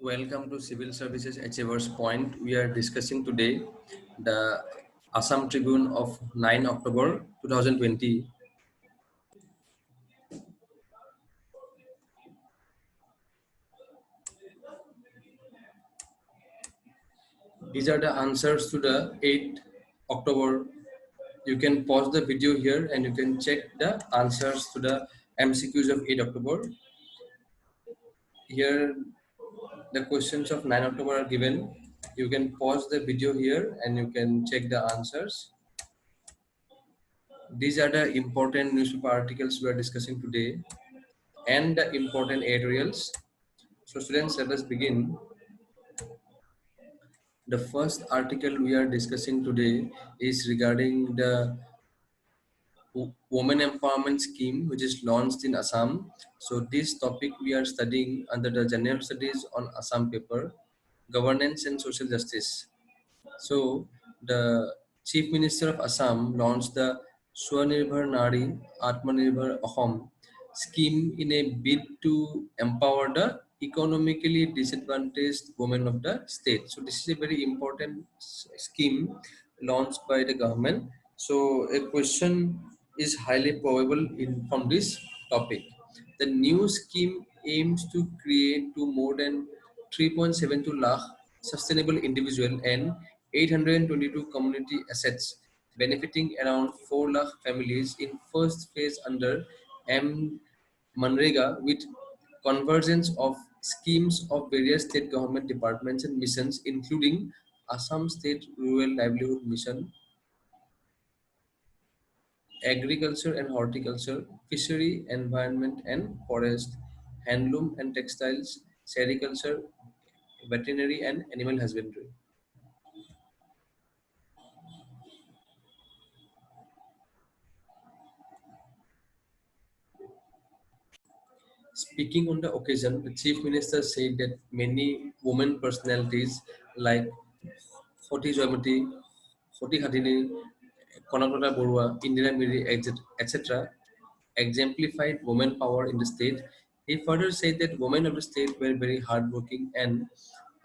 Welcome to Civil Services Achievers Point. We are discussing today the Assam Tribune of 9 October 2020. These are the answers to the 8 October. You can pause the video here and you can check the answers to the MCQs of 8 October. Here the questions of 9 October are given. You can pause the video here and you can check the answers. These are the important newspaper articles we are discussing today and the important editorials. So students, let us begin. The first article we are discussing today is regarding the Women Empowerment Scheme which is launched in Assam. So this topic we are studying under the General Studies on Assam paper, Governance and Social Justice. So the Chief Minister of Assam launched the Swanirbhar Nari Atmanirbhar Ahom scheme in a bid to empower the economically disadvantaged women of the state. So this is a very important scheme launched by the government. So a question is highly probable from this topic. The new scheme aims to create to more than 3.72 lakh sustainable individual and 822 community assets, benefiting around 4 lakh families in first phase under M. Manrega with convergence of schemes of various state government departments and missions, including Assam State Rural Livelihood Mission, agriculture and horticulture, fishery, environment and forest, handloom and textiles, sericulture, veterinary and animal husbandry. Speaking on the occasion, the Chief Minister said that many women personalities like Khoti Joymati, Khoti Khatini, Konakata Borua, Indira Miri, etc., exemplified women power in the state. He further said that women of the state were very hardworking and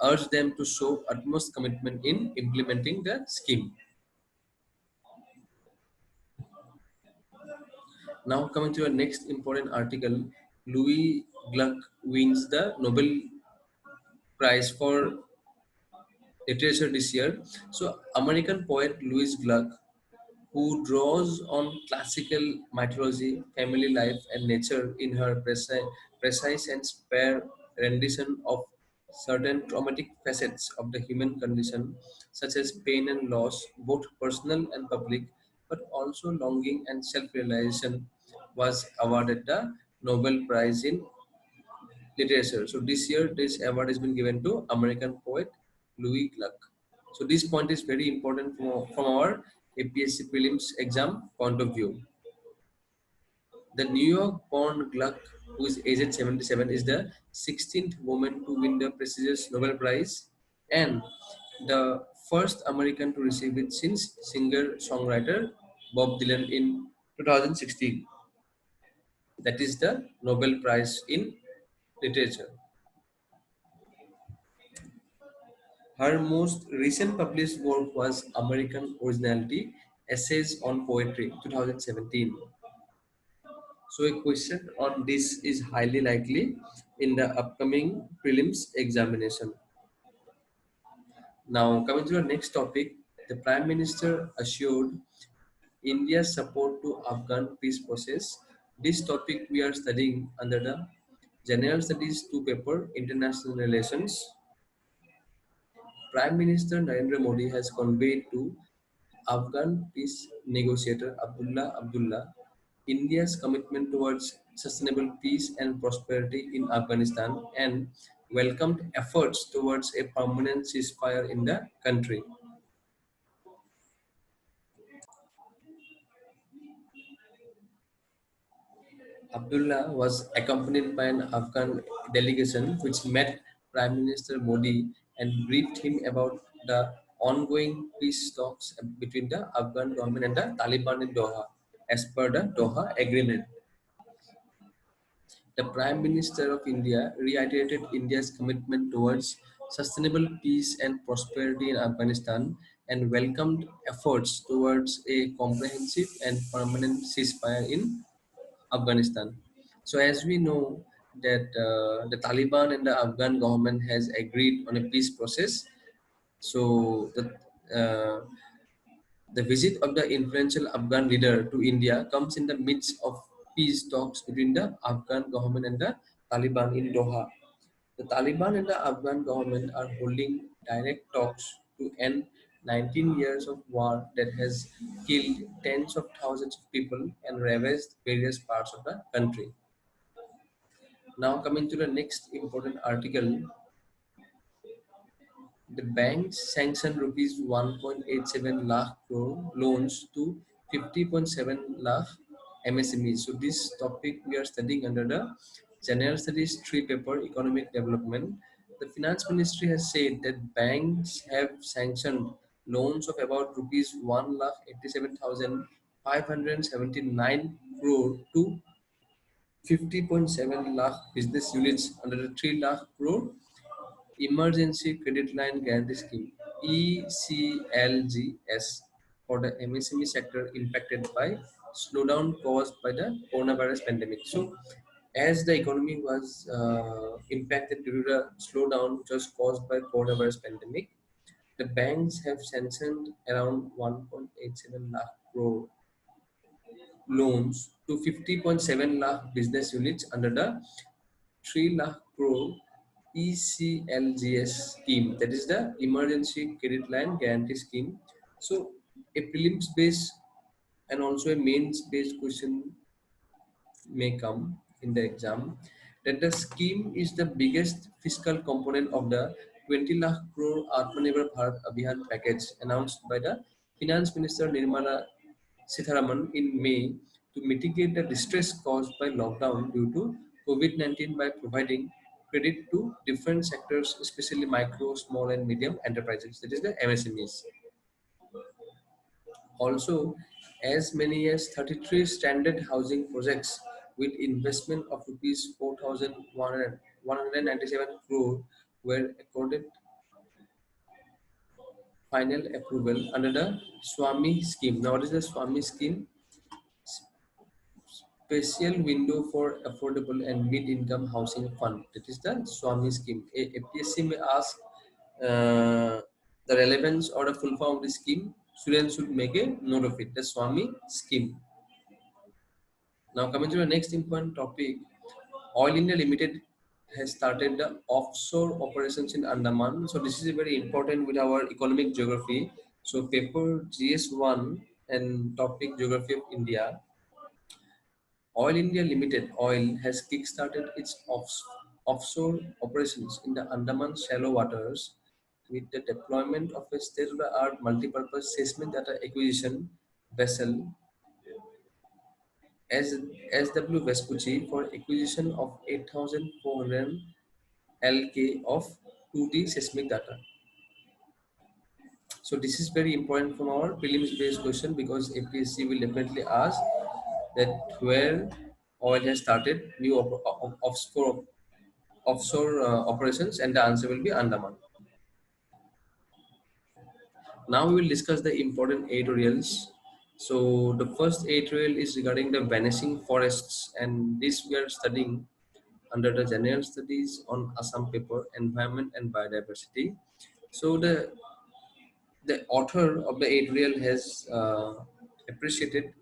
urged them to show utmost commitment in implementing the scheme. Now coming to our next important article, Louis Gluck wins the Nobel Prize for literature this year. So American poet Louis Gluck, who draws on classical mythology, family life, and nature in her precise and spare rendition of certain traumatic facets of the human condition, such as pain and loss, both personal and public, but also longing and self-realization, was awarded the Nobel Prize in Literature. So this year, this award has been given to American poet Louis Gluck. So this point is very important from our APSC prelims exam point of view. The New York-born Gluck, who is aged 77, is the 16th woman to win the prestigious Nobel Prize and the first American to receive it since singer-songwriter Bob Dylan in 2016. That is the Nobel Prize in Literature. Her most recent published work was American Originality, Essays on Poetry, 2017. So a question on this is highly likely in the upcoming prelims examination. Now coming to the next topic, the Prime Minister assured India's support to Afghan peace process. This topic we are studying under the General Studies 2 paper, International Relations. Prime Minister Narendra Modi has conveyed to Afghan peace negotiator Abdullah India's commitment towards sustainable peace and prosperity in Afghanistan and welcomed efforts towards a permanent ceasefire in the country. Abdullah was accompanied by an Afghan delegation which met Prime Minister Modi and briefed him about the ongoing peace talks between the Afghan government and the Taliban in Doha as per the Doha Agreement. The Prime Minister of India reiterated India's commitment towards sustainable peace and prosperity in Afghanistan and welcomed efforts towards a comprehensive and permanent ceasefire in Afghanistan. So, as we know that the Taliban and the Afghan government has agreed on a peace process. So, the visit of the influential Afghan leader to India comes in the midst of peace talks between the Afghan government and the Taliban in Doha. The Taliban and the Afghan government are holding direct talks to end 19 years of war that has killed tens of thousands of people and ravaged various parts of the country. Now, coming to the next important article, the banks sanctioned rupees 1.87 lakh crore loans to 50.7 lakh MSMEs. So this topic we are studying under the General Studies 3 paper Economic Development. The Finance Ministry has said that banks have sanctioned loans of about rupees 1 lakh 87,579 crore to 50.7 lakh business units under the 3 lakh crore Emergency Credit Line Guarantee Scheme (ECLGS) for the MSME sector impacted by slowdown caused by the coronavirus pandemic. So, as the economy was impacted due to the slowdown which was caused by coronavirus pandemic, the banks have sanctioned around 1.87 lakh crore loans to 50.7 lakh business units under the 3 lakh crore ECLGS scheme, that is the Emergency Credit Line Guarantee Scheme. So, a prelims based and also a mains based question may come in the exam that the scheme is the biggest fiscal component of the 20 lakh crore Atmanirbhar Bharat Abhiyan package announced by the Finance Minister Nirmala Sitharaman in May to mitigate the distress caused by lockdown due to COVID-19 by providing credit to different sectors, especially micro, small, and medium enterprises, that is the MSMEs. Also, as many as 33 standard housing projects with investment of rupees 4,197 crore were accorded final approval under the Swami scheme. Now, what is the Swami scheme? Special window for affordable and mid-income housing fund. That is the Swami scheme. APSC may ask the relevance or the full form of the scheme. Students should make a note of it. The Swami scheme. Now coming to the next important topic, Oil India Limited has started the offshore operations in Andaman. So this is very important with our economic geography. So paper GS1 and topic geography of India. Oil India Limited (OIL) has kick-started its offshore operations in the Andaman shallow waters with the deployment of a state-of-the-art multi-purpose seismic data acquisition vessel as SW Vespucci for acquisition of 8,400 LK of 2D seismic data. So this is very important from our prelims based question because APSC will definitely ask that where oil has started new offshore operations, and the answer will be Andaman. Now we will discuss the important editorials. So the first editorial is regarding the vanishing forests, and this we are studying under the General Studies on Assam paper, Environment and Biodiversity. So the author of the editorial has appreciated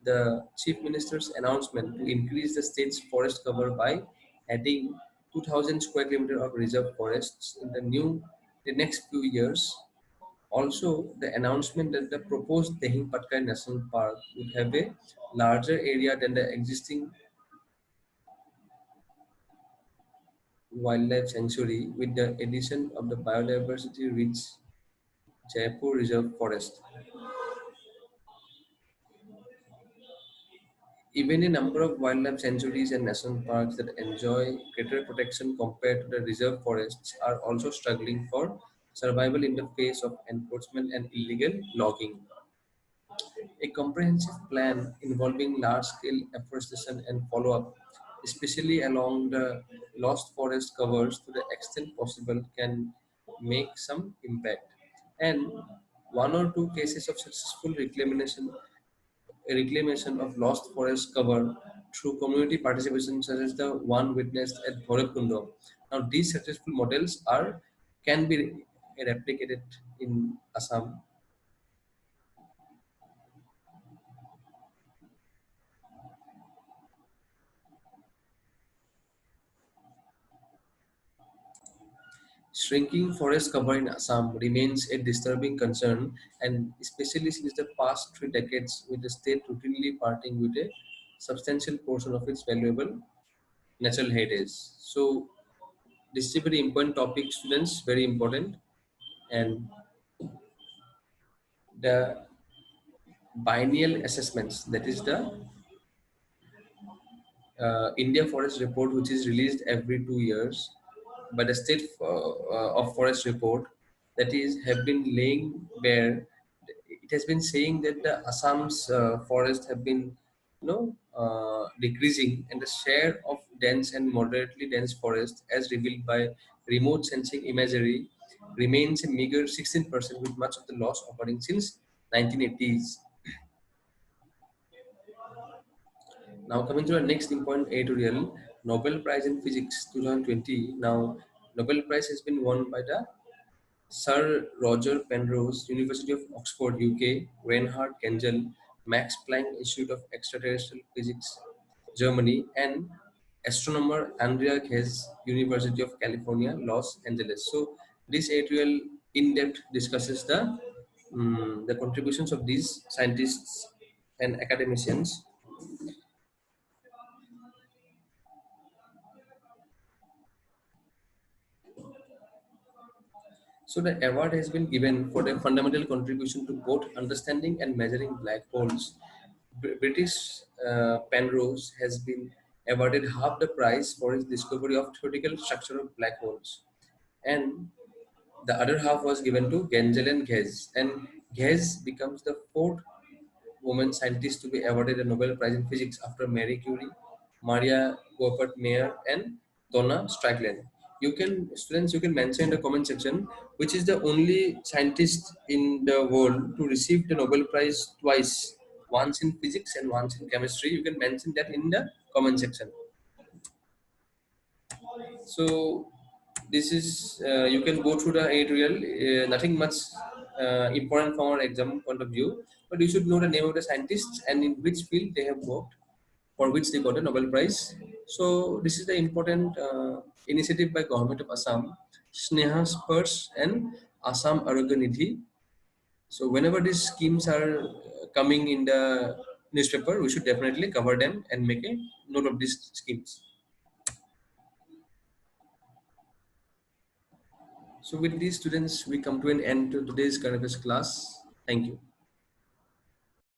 the Chief Minister's announcement to increase the state's forest cover by adding 2,000 square kilometers of reserve forests in the next few years. Also, the announcement that the proposed Tehing Patkai National Park would have a larger area than the existing wildlife sanctuary with the addition of the biodiversity rich Jaipur Reserve Forest. Even a number of wildlife sanctuaries and national parks that enjoy greater protection compared to the reserve forests are also struggling for survival in the face of enforcement and illegal logging. A comprehensive plan involving large scale afforestation and follow up especially along the lost forest covers to the extent possible can make some impact. And one or two cases of successful reclamation of lost forest cover through community participation, such as the one witnessed at Bharatkundo. Now, these successful models are can be replicated in Assam. Shrinking forest cover in Assam remains a disturbing concern, and especially since the past 3 decades, with the state routinely parting with a substantial portion of its valuable natural heritage. So, this is a very important topic, students, very important. And the biennial assessments, that is the India Forest Report, which is released every 2 years by the State of Forest Report, that is have been laying bare. It has been saying that the Assam's forests have been, decreasing, and the share of dense and moderately dense forest, as revealed by remote sensing imagery, remains a meager 16%, with much of the loss occurring since 1980s. Now coming to our next important editorial, Nobel Prize in Physics 2020. Now Nobel Prize has been won by the Sir Roger Penrose, University of Oxford, UK, Reinhard Genzel, Max Planck Institute of Extraterrestrial Physics, Germany, and astronomer Andrea Ghez, University of California, Los Angeles. So this editorial in depth discusses the contributions of these scientists and academicians. So the award has been given for their fundamental contribution to both understanding and measuring black holes. British Penrose has been awarded half the prize for his discovery of theoretical structure of black holes, and the other half was given to Gengel and Ghez. And Ghez becomes the fourth woman scientist to be awarded a Nobel Prize in Physics after Marie Curie, Maria Goeppert Mayer, and Donna Strickland. You can mention in the comment section which is the only scientist in the world to receive the Nobel Prize twice, once in physics and once in chemistry. You can mention that in the comment section. So this is you can go through the editorial. Nothing much important from our exam point of view, but you should know the name of the scientists and in which field they have worked, for which they got a Nobel Prize. So this is the important initiative by Government of Assam, Sneha Spurs and Assam Arogya Nidhi. So whenever these schemes are coming in the newspaper, we should definitely cover them and make a note of these schemes. So with these students, we come to an end to today's current affairs class. Thank you.